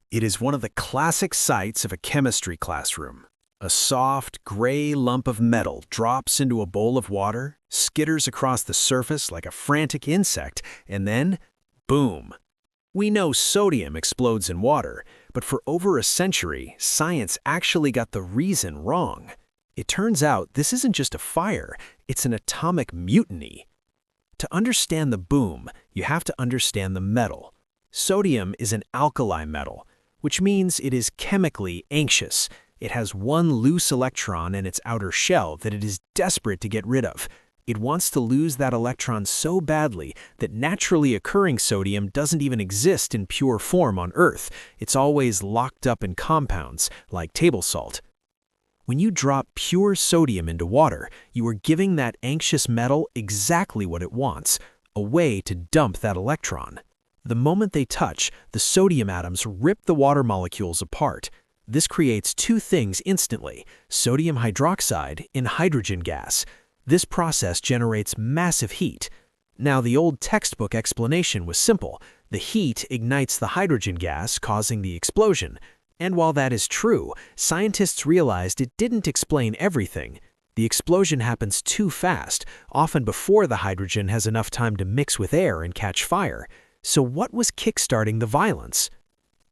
It is one of the classic sights of a chemistry classroom. A soft, gray lump of metal drops into a bowl of water, skitters across the surface like a frantic insect, and then, boom! We know sodium explodes in water, but for over a century, science actually got the reason wrong. It turns out this isn't just a fire, it's an atomic mutiny. To understand the boom, you have to understand the metal. Sodium is an alkali metal, which means it is chemically anxious. It has one loose electron in its outer shell that it is desperate to get rid of. It wants to lose that electron so badly that naturally occurring sodium doesn't even exist in pure form on Earth. It's always locked up in compounds, like table salt. When you drop pure sodium into water, you are giving that anxious metal exactly what it wants, a way to dump that electron. The moment they touch, the sodium atoms rip the water molecules apart. This creates two things instantly: sodium hydroxide and hydrogen gas. This process generates massive heat. Now, the old textbook explanation was simple. The heat ignites the hydrogen gas, causing the explosion. And while that is true, scientists realized it didn't explain everything. The explosion happens too fast, often before the hydrogen has enough time to mix with air and catch fire. So what was kickstarting the violence?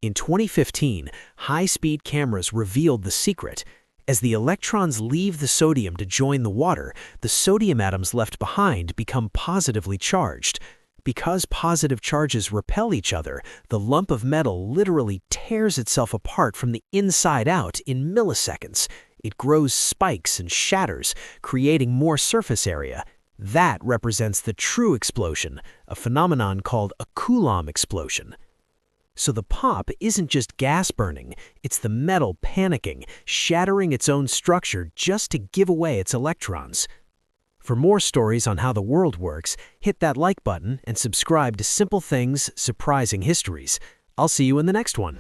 In 2015, high-speed cameras revealed the secret. As the electrons leave the sodium to join the water, the sodium atoms left behind become positively charged. Because positive charges repel each other, the lump of metal literally tears itself apart from the inside out in milliseconds. It grows spikes and shatters, creating more surface area. That represents the true explosion, a phenomenon called a Coulomb explosion. So the pop isn't just gas burning, it's the metal panicking, shattering its own structure just to give away its electrons. For more stories on how the world works, hit that like button and subscribe to Simple Things Surprising Histories. I'll see you in the next one.